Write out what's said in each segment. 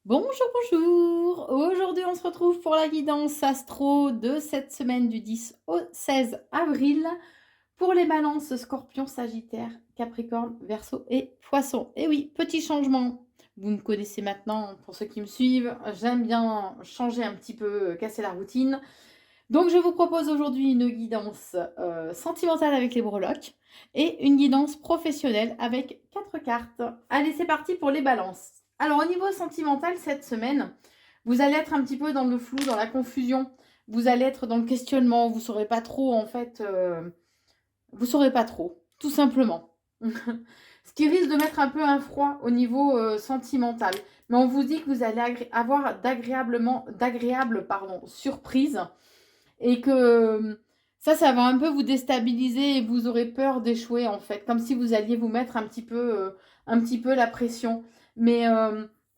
Bonjour, bonjour. Aujourd'hui, on se retrouve pour la guidance astro de cette semaine du 10 au 16 avril pour les balances Scorpion, Sagittaire, Capricorne, Verseau et Poisson. Et oui, petit changement. Vous me connaissez maintenant pour ceux qui me suivent. J'aime bien changer un petit peu, casser la routine. Donc, je vous propose aujourd'hui une guidance sentimentale avec les breloques et une guidance professionnelle avec 4 cartes. Allez, c'est parti pour les balances. Alors, au niveau sentimental, cette semaine, vous allez être un petit peu dans le flou, dans la confusion. Vous allez être dans le questionnement. Vous ne saurez pas trop, en fait. Vous ne saurez pas trop, tout simplement. Ce qui risque de mettre un peu un froid au niveau sentimental. Mais on vous dit que vous allez avoir d'agréables surprises et que ça va un peu vous déstabiliser et vous aurez peur d'échouer en fait, comme si vous alliez vous mettre un petit peu la pression. Mais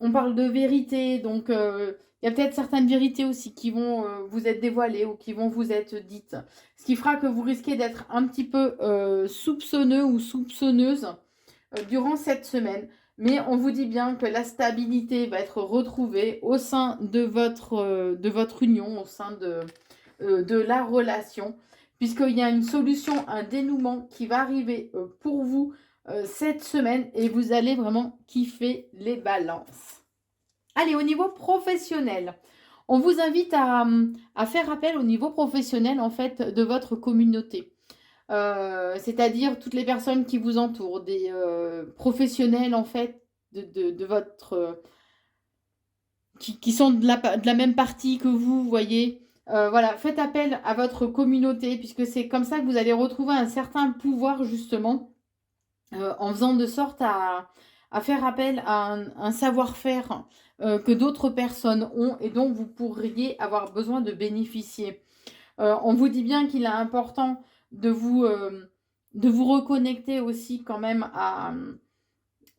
on parle de vérité, donc il y a peut-être certaines vérités aussi qui vont vous être dévoilées ou qui vont vous être dites. Ce qui fera que vous risquez d'être un petit peu soupçonneux ou soupçonneuse durant cette semaine. Mais on vous dit bien que la stabilité va être retrouvée au sein de votre union, au sein de la relation, puisqu'il y a une solution, un dénouement qui va arriver pour vous cette semaine et vous allez vraiment kiffer les balances. Allez, au niveau professionnel, on vous invite à faire appel au niveau professionnel en fait de votre communauté. C'est-à-dire toutes les personnes qui vous entourent, des professionnels en fait de votre qui sont de la même partie que vous voyez. Voilà, faites appel à votre communauté, puisque c'est comme ça que vous allez retrouver un certain pouvoir, justement, en faisant de sorte à faire appel à un savoir-faire que d'autres personnes ont et dont vous pourriez avoir besoin de bénéficier. On vous dit bien qu'il est important de vous reconnecter aussi quand même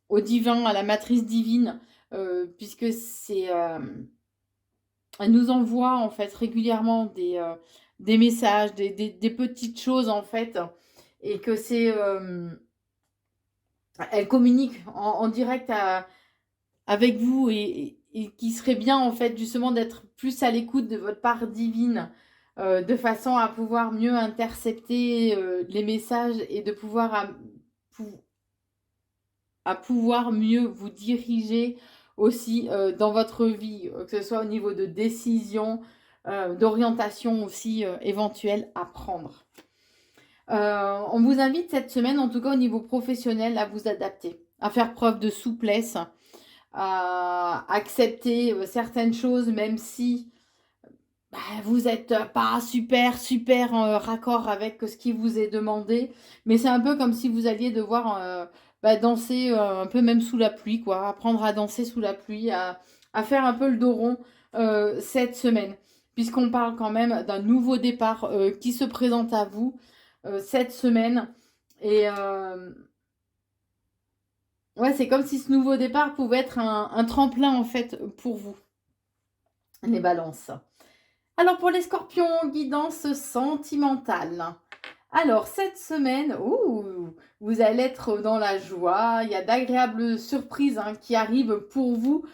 au divin, à la matrice divine, puisque elle nous envoie en fait régulièrement des messages, des petites choses en fait, et que elle communique en direct avec vous et qui serait bien en fait justement d'être plus à l'écoute de votre part divine, de façon à pouvoir mieux intercepter les messages et de pouvoir à pouvoir mieux vous diriger aussi dans votre vie, que ce soit au niveau de décision, d'orientation aussi éventuelle à prendre. On vous invite cette semaine, en tout cas au niveau professionnel, à vous adapter, à faire preuve de souplesse, à accepter certaines choses, même si vous n'êtes pas super raccord avec ce qui vous est demandé. Mais c'est un peu comme si vous alliez devoir danser un peu même sous la pluie, quoi. Apprendre à danser sous la pluie, à faire un peu le dos rond cette semaine. Puisqu'on parle quand même d'un nouveau départ qui se présente à vous cette semaine. Et ouais, c'est comme si ce nouveau départ pouvait être un tremplin en fait pour vous, les balances. Alors pour les scorpions, guidance sentimentale. Alors cette semaine, vous allez être dans la joie, il y a d'agréables surprises qui arrivent pour vous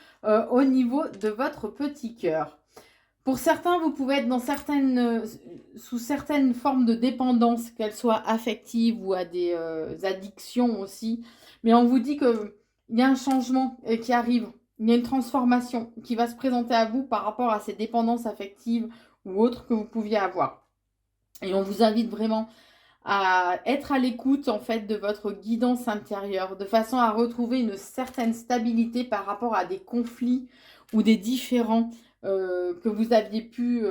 au niveau de votre petit cœur. Pour certains, vous pouvez être sous certaines formes de dépendance, qu'elles soient affectives ou à des addictions aussi. Mais on vous dit qu'il y a un changement qui arrive, il y a une transformation qui va se présenter à vous par rapport à ces dépendances affectives ou autres que vous pouviez avoir. Et on vous invite vraiment à être à l'écoute en fait de votre guidance intérieure, de façon à retrouver une certaine stabilité par rapport à des conflits ou des différends que vous aviez pu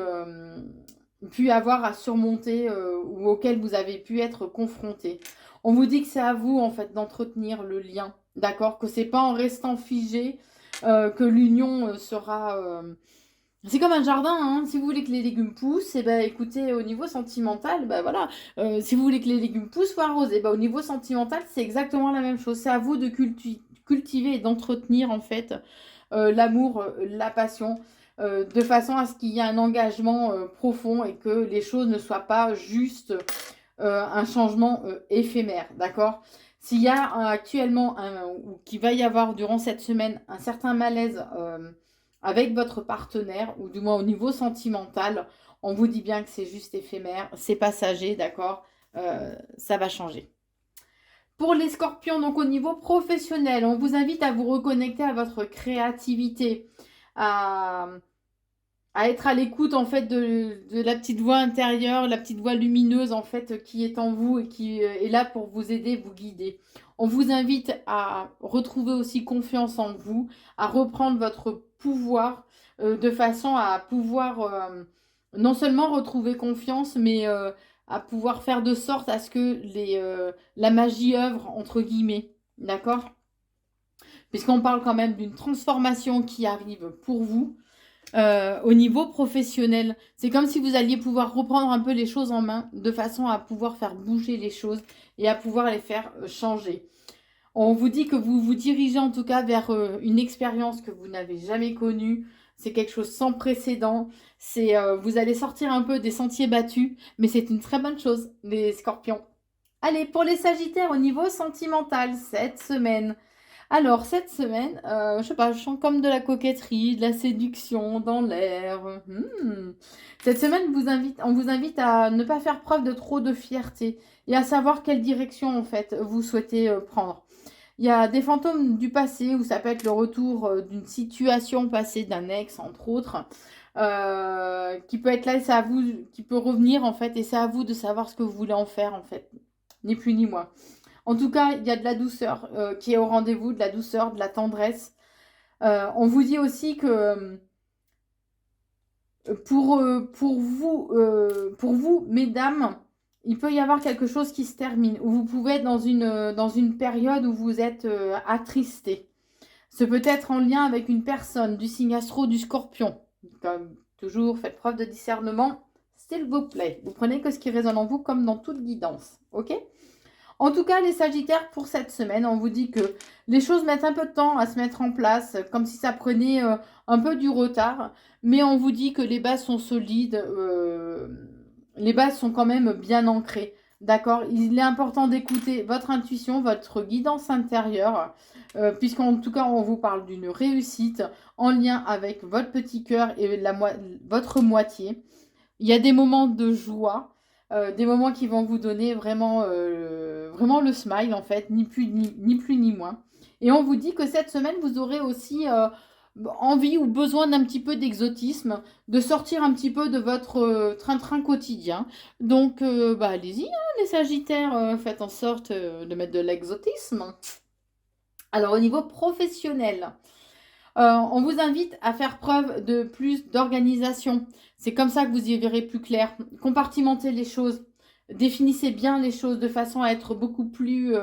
avoir à surmonter ou auxquels vous avez pu être confronté. On vous dit que c'est à vous en fait d'entretenir le lien, d'accord? Que c'est pas en restant figé que l'union sera c'est comme un jardin, hein. Si vous voulez que les légumes poussent, écoutez, au niveau sentimental, voilà. Si vous voulez que les légumes poussent, faut arroser. Au niveau sentimental, c'est exactement la même chose. C'est à vous de cultiver et d'entretenir en fait l'amour, la passion, de façon à ce qu'il y ait un engagement profond et que les choses ne soient pas juste un changement éphémère, d'accord? S'il y a actuellement ou qu'il va y avoir durant cette semaine un certain malaise avec votre partenaire, ou du moins au niveau sentimental, on vous dit bien que c'est juste éphémère, c'est passager, d'accord? Ça va changer. Pour les scorpions, donc au niveau professionnel, on vous invite à vous reconnecter à votre créativité, à, à être à l'écoute en fait de la petite voix intérieure, la petite voix lumineuse en fait qui est en vous et qui est là pour vous aider, vous guider. On vous invite à retrouver aussi confiance en vous, à reprendre votre pouvoir de façon à pouvoir non seulement retrouver confiance, mais à pouvoir faire de sorte à ce que la magie œuvre, entre guillemets. D'accord? Puisqu'on parle quand même d'une transformation qui arrive pour vous au niveau professionnel. C'est comme si vous alliez pouvoir reprendre un peu les choses en main de façon à pouvoir faire bouger les choses et à pouvoir les faire changer. On vous dit que vous vous dirigez en tout cas vers une expérience que vous n'avez jamais connue. C'est quelque chose sans précédent. Vous allez sortir un peu des sentiers battus, mais c'est une très bonne chose, les scorpions. Allez, pour les sagittaires au niveau sentimental, cette semaine. Alors, cette semaine, je sais pas, je sens comme de la coquetterie, de la séduction dans l'air. Cette semaine, on vous invite à ne pas faire preuve de trop de fierté et à savoir quelle direction, en fait, vous souhaitez prendre. Il y a des fantômes du passé où ça peut être le retour d'une situation passée d'un ex, entre autres, qui peut être là et c'est à vous, qui peut revenir, en fait, et c'est à vous de savoir ce que vous voulez en faire, en fait. Ni plus ni moins. En tout cas, il y a de la douceur qui est au rendez-vous, de la douceur, de la tendresse. On vous dit aussi que pour vous, mesdames, il peut y avoir quelque chose qui se termine, où vous pouvez être dans une période où vous êtes attristé. Ce peut être en lien avec une personne du signe astro du Scorpion. Comme toujours, faites preuve de discernement, s'il vous plaît. Vous prenez que ce qui résonne en vous, comme dans toute guidance, ok ? En tout cas, les Sagittaires, pour cette semaine, on vous dit que les choses mettent un peu de temps à se mettre en place, comme si ça prenait un peu du retard. Mais on vous dit que les bases sont solides, les bases sont quand même bien ancrées. D'accord? Il est important d'écouter votre intuition, votre guidance intérieure, puisqu'en tout cas, on vous parle d'une réussite en lien avec votre petit cœur et votre moitié. Il y a des moments de joie. Des moments qui vont vous donner vraiment, vraiment le smile en fait, ni plus ni moins. Et on vous dit que cette semaine, vous aurez aussi envie ou besoin d'un petit peu d'exotisme, de sortir un petit peu de votre train-train quotidien. Donc, allez-y, hein, les Sagittaires, faites en sorte de mettre de l'exotisme. Alors, au niveau professionnel, on vous invite à faire preuve de plus d'organisation. C'est comme ça que vous y verrez plus clair. Compartimentez les choses. Définissez bien les choses de façon à être beaucoup plus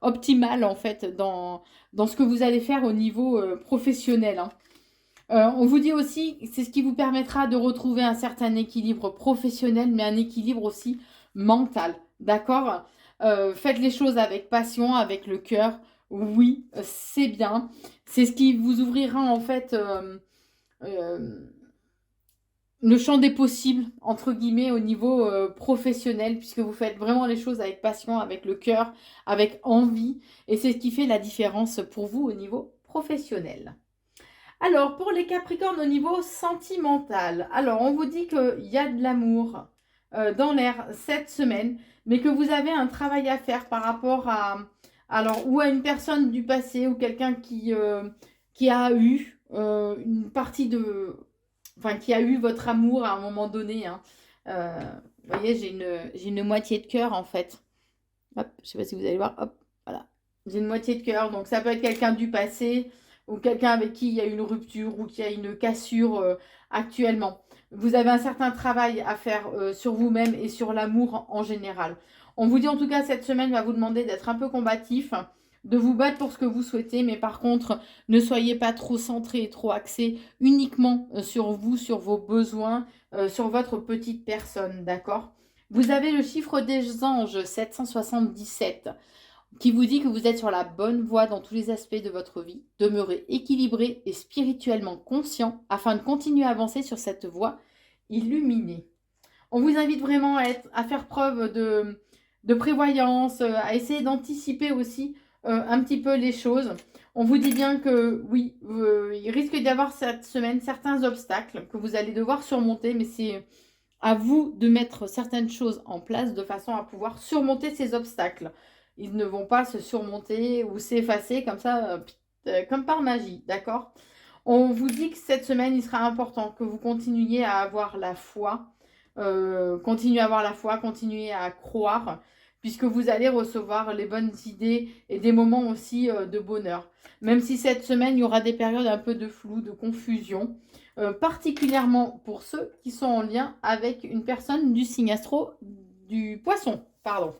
optimale en fait dans ce que vous allez faire au niveau professionnel. Hein. On vous dit aussi, c'est ce qui vous permettra de retrouver un certain équilibre professionnel, mais un équilibre aussi mental. D'accord? Faites les choses avec passion, avec le cœur. Oui, c'est bien. C'est ce qui vous ouvrira en fait le champ des possibles, entre guillemets, au niveau professionnel, puisque vous faites vraiment les choses avec passion, avec le cœur, avec envie. Et c'est ce qui fait la différence pour vous au niveau professionnel. Alors, pour les Capricornes au niveau sentimental, alors on vous dit qu'il y a de l'amour dans l'air cette semaine, mais que vous avez un travail à faire par rapport ou à une personne du passé ou quelqu'un qui a eu une partie enfin, qui a eu votre amour à un moment donné. Hein. Vous voyez, j'ai une moitié de cœur en fait. Hop, je ne sais pas si vous allez voir. Hop, voilà. J'ai une moitié de cœur, donc ça peut être quelqu'un du passé ou quelqu'un avec qui il y a une rupture ou qui a une cassure actuellement. Vous avez un certain travail à faire sur vous-même et sur l'amour en général. On vous dit en tout cas cette semaine va vous demander d'être un peu combatif, de vous battre pour ce que vous souhaitez, mais par contre, ne soyez pas trop centré et trop axé uniquement sur vous, sur vos besoins, sur votre petite personne, d'accord? Vous avez le chiffre des anges 777 qui vous dit que vous êtes sur la bonne voie dans tous les aspects de votre vie. Demeurez équilibré et spirituellement conscient afin de continuer à avancer sur cette voie illuminée. On vous invite vraiment à faire preuve de prévoyance, à essayer d'anticiper aussi un petit peu les choses. On vous dit bien que oui, il risque d'y avoir cette semaine certains obstacles que vous allez devoir surmonter, mais c'est à vous de mettre certaines choses en place de façon à pouvoir surmonter ces obstacles. Ils ne vont pas se surmonter ou s'effacer comme ça, comme par magie, d'accord? On vous dit que cette semaine, il sera important que vous continuiez à avoir la foi, continuez à avoir la foi, continuez à croire, puisque vous allez recevoir les bonnes idées et des moments aussi de bonheur. Même si cette semaine, il y aura des périodes un peu de flou, de confusion, particulièrement pour ceux qui sont en lien avec une personne du signe astro du poisson. Pardon.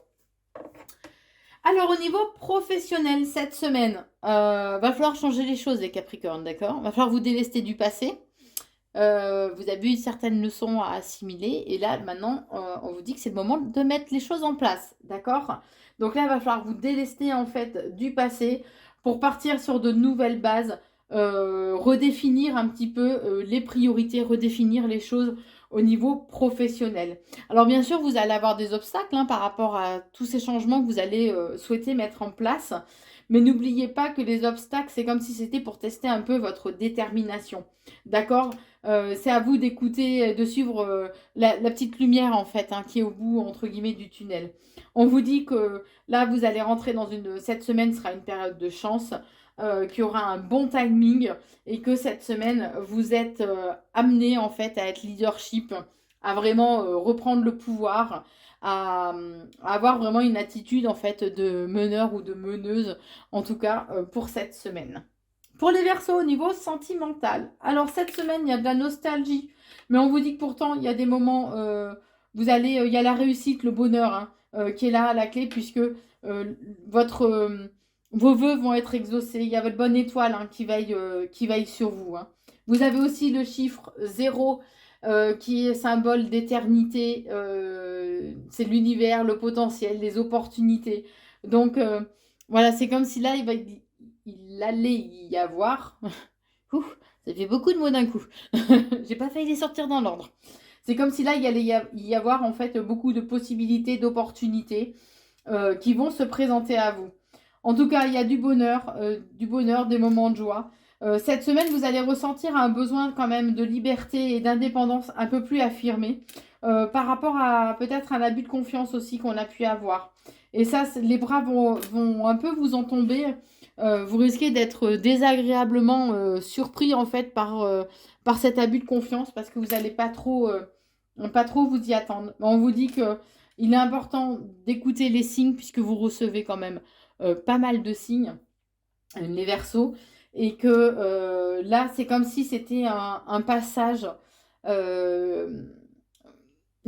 Alors, au niveau professionnel, cette semaine, va falloir changer les choses, les Capricornes, d'accord? Va falloir vous délester du passé. Vous avez eu certaines leçons à assimiler. Et là, maintenant, on vous dit que c'est le moment de mettre les choses en place, d'accord? Donc là, il va falloir vous délester, en fait, du passé pour partir sur de nouvelles bases, redéfinir un petit peu les priorités, redéfinir les choses au niveau professionnel. Alors bien sûr, vous allez avoir des obstacles par rapport à tous ces changements que vous allez souhaiter mettre en place. Mais n'oubliez pas que les obstacles, c'est comme si c'était pour tester un peu votre détermination. D'accord? C'est à vous d'écouter, de suivre la petite lumière en fait, qui est au bout, entre guillemets, du tunnel. On vous dit que là, vous allez rentrer dans cette semaine sera une période de chance, qu'il y aura un bon timing et que cette semaine, vous êtes amené en fait à être leadership, à vraiment reprendre le pouvoir, à avoir vraiment une attitude en fait de meneur ou de meneuse, en tout cas pour cette semaine. Pour les Verseaux, au niveau sentimental, alors cette semaine, il y a de la nostalgie, mais on vous dit que pourtant, il y a des moments, il y a la réussite, le bonheur qui est là à la clé, puisque votre vos vœux vont être exaucés. Il y a votre bonne étoile qui veille sur vous. Vous avez aussi le chiffre 0 qui est symbole d'éternité. C'est l'univers, le potentiel, les opportunités. Donc voilà, c'est comme si là, il allait y avoir. Ouh, ça fait beaucoup de mots d'un coup. J'ai pas failli les sortir dans l'ordre. C'est comme si là, il allait y avoir en fait beaucoup de possibilités, d'opportunités qui vont se présenter à vous. En tout cas, il y a du bonheur, des moments de joie. Cette semaine, vous allez ressentir un besoin quand même de liberté et d'indépendance un peu plus affirmé par rapport à peut-être un abus de confiance aussi qu'on a pu avoir. Et ça, les bras vont un peu vous en tomber. Vous risquez d'être désagréablement surpris en fait par cet abus de confiance parce que vous n'allez pas trop vous y attendre. On vous dit que il est important d'écouter les signes puisque vous recevez quand même pas mal de signes, les Verseaux, et que là, c'est comme si c'était un passage, une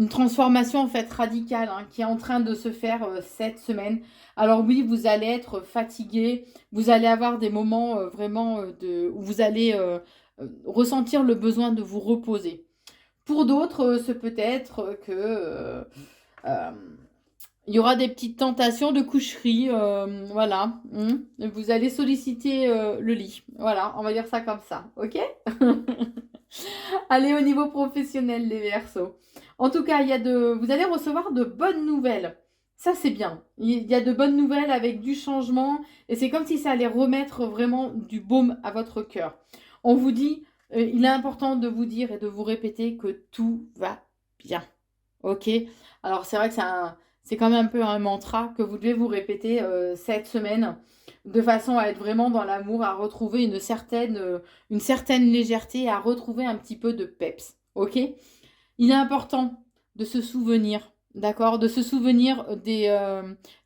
transformation en fait radicale qui est en train de se faire cette semaine. Alors oui, vous allez être fatigué, vous allez avoir des moments vraiment où vous allez ressentir le besoin de vous reposer. Pour d'autres, ce peut être que il y aura des petites tentations de coucherie, voilà. Vous allez solliciter le lit. Voilà, on va dire ça comme ça, ok? Allez, au niveau professionnel, les Verseaux. En tout cas, vous allez recevoir de bonnes nouvelles. Ça, c'est bien. Il y a de bonnes nouvelles avec du changement. Et c'est comme si ça allait remettre vraiment du baume à votre cœur. On vous dit, il est important de vous dire et de vous répéter que tout va bien. Ok? Alors, c'est vrai que c'est quand même un peu un mantra que vous devez vous répéter cette semaine de façon à être vraiment dans l'amour, à retrouver une certaine légèreté, à retrouver un petit peu de peps. Ok? Il est important de se souvenir, d'accord? De se souvenir des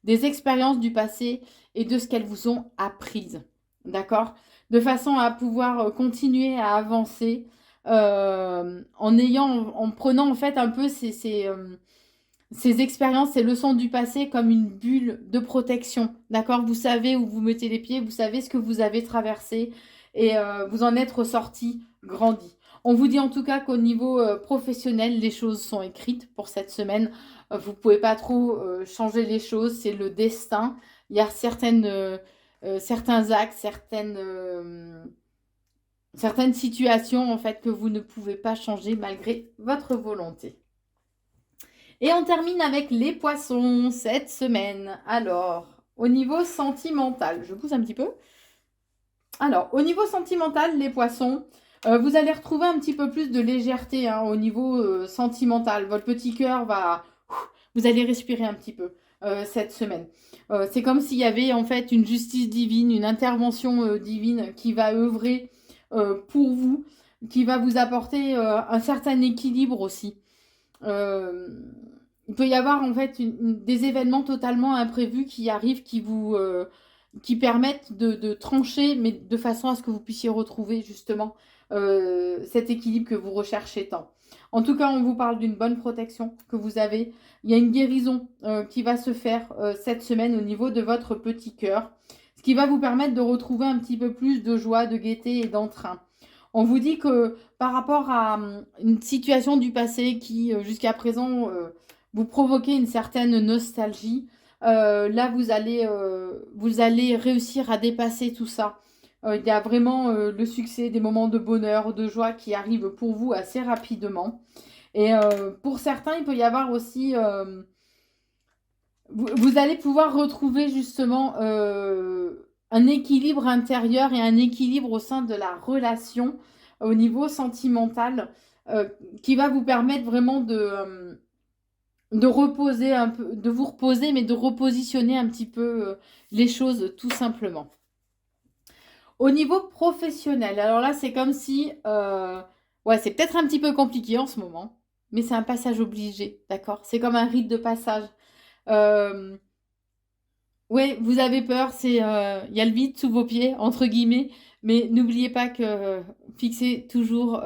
expériences du passé et de ce qu'elles vous ont apprises, d'accord? De façon à pouvoir continuer à avancer en prenant en fait un peu ces expériences, ces leçons du passé comme une bulle de protection, d'accord? Vous savez où vous mettez les pieds, vous savez ce que vous avez traversé et vous en êtes ressorti grandi. On vous dit en tout cas qu'au niveau professionnel, les choses sont écrites pour cette semaine. Vous ne pouvez pas trop changer les choses, c'est le destin. Il y a certains axes, certaines situations en fait que vous ne pouvez pas changer malgré votre volonté. Et on termine avec les poissons cette semaine. Alors, au niveau sentimental. Je pousse un petit peu. Alors, au niveau sentimental, les poissons, vous allez retrouver un petit peu plus de légèreté au niveau sentimental. Votre petit cœur va... Vous allez respirer un petit peu cette semaine. C'est comme s'il y avait en fait une justice divine, une intervention divine qui va œuvrer pour vous, qui va vous apporter un certain équilibre aussi. Il peut y avoir en fait des événements totalement imprévus qui arrivent, qui permettent de trancher, mais de façon à ce que vous puissiez retrouver justement cet équilibre que vous recherchez tant. En tout cas, on vous parle d'une bonne protection que vous avez. Il y a une guérison qui va se faire cette semaine au niveau de votre petit cœur, ce qui va vous permettre de retrouver un petit peu plus de joie, de gaieté et d'entrain. On vous dit que par rapport à une situation du passé qui, jusqu'à présent, vous provoquait une certaine nostalgie, là, vous allez réussir à dépasser tout ça. Il y a vraiment le succès, des moments de bonheur, de joie qui arrivent pour vous assez rapidement. Et pour certains, il peut y avoir aussi... vous allez pouvoir retrouver justement un équilibre intérieur et un équilibre au sein de la relation au niveau sentimental qui va vous permettre vraiment de reposer un peu, de vous reposer, mais de repositionner un petit peu les choses tout simplement. Au niveau professionnel, alors là, c'est comme si... ouais, c'est peut-être un petit peu compliqué en ce moment, mais c'est un passage obligé, d'accord? C'est comme un rite de passage. Ouais, vous avez peur, il y a le vide sous vos pieds, entre guillemets, mais n'oubliez pas que fixez-vous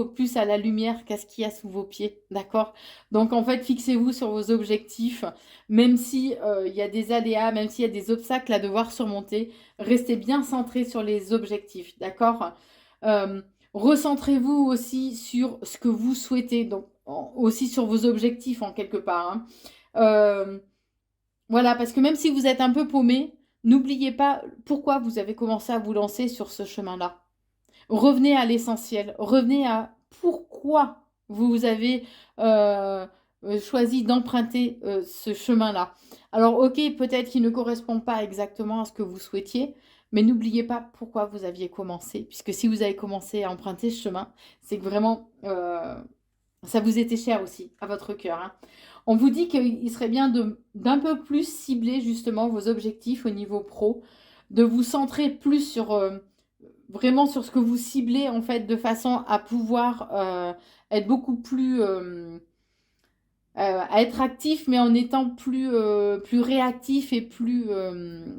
plus à la lumière qu'à ce qu'il y a sous vos pieds, d'accord? Donc en fait, fixez-vous sur vos objectifs, même si il y a des aléas, même s'il y a des obstacles à devoir surmonter, restez bien centré sur les objectifs, d'accord? Recentrez-vous aussi sur ce que vous souhaitez, donc aussi sur vos objectifs en quelque part, hein. Voilà, parce que même si vous êtes un peu paumé, n'oubliez pas pourquoi vous avez commencé à vous lancer sur ce chemin-là. Revenez à l'essentiel, revenez à pourquoi vous avez choisi d'emprunter ce chemin-là. Alors ok, peut-être qu'il ne correspond pas exactement à ce que vous souhaitiez, mais n'oubliez pas pourquoi vous aviez commencé, puisque si vous avez commencé à emprunter ce chemin, c'est que vraiment ça vous était cher aussi, à votre cœur, hein. On vous dit qu'il serait bien d'un peu plus cibler justement vos objectifs au niveau pro, de vous centrer plus sur vraiment sur ce que vous ciblez en fait, de façon à pouvoir être beaucoup plus à être actif, mais en étant plus réactif et plus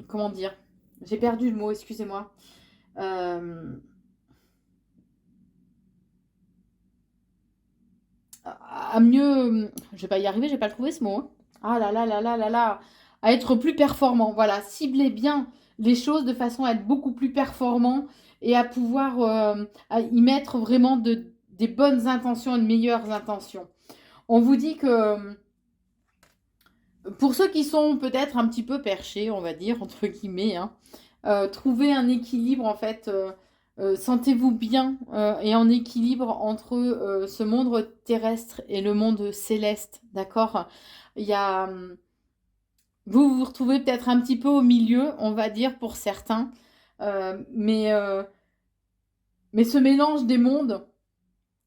comment dire, j'ai perdu le mot, excusez-moi. À mieux, je vais pas y arriver, j'ai pas trouvé ce mot, hein. Ah là là là là là là, à être plus performant. Voilà, ciblez bien les choses de façon à être beaucoup plus performant et à pouvoir à y mettre vraiment des bonnes intentions et de meilleures intentions. On vous dit que pour ceux qui sont peut-être un petit peu perchés, on va dire, entre guillemets, hein, trouver un équilibre en fait. Sentez-vous bien et en équilibre entre ce monde terrestre et le monde céleste, d'accord? Il y a, vous vous retrouvez peut-être un petit peu au milieu, on va dire, pour certains, euh, mais, euh, mais ce mélange des mondes,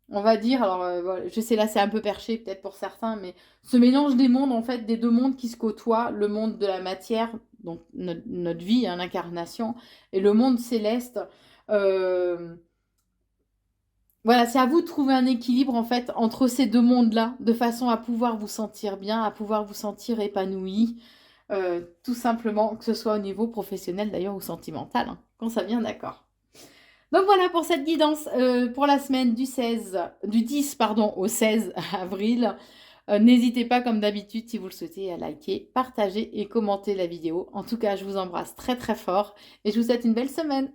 on va dire, alors voilà, je sais là c'est un peu perché peut-être pour certains, mais ce mélange des mondes, en fait, des deux mondes qui se côtoient, le monde de la matière, donc notre vie, hein, l'incarnation, et le monde céleste. euh, Voilà, c'est à vous de trouver un équilibre en fait entre ces deux mondes-là, de façon à pouvoir vous sentir bien, à pouvoir vous sentir épanoui, tout simplement, que ce soit au niveau professionnel d'ailleurs ou sentimental, hein, quand ça vient d'accord. Donc voilà pour cette guidance pour la semaine du 10 pardon, au 16 avril. N'hésitez pas comme d'habitude si vous le souhaitez à liker, partager et commenter la vidéo. En tout cas, je vous embrasse très très fort et je vous souhaite une belle semaine.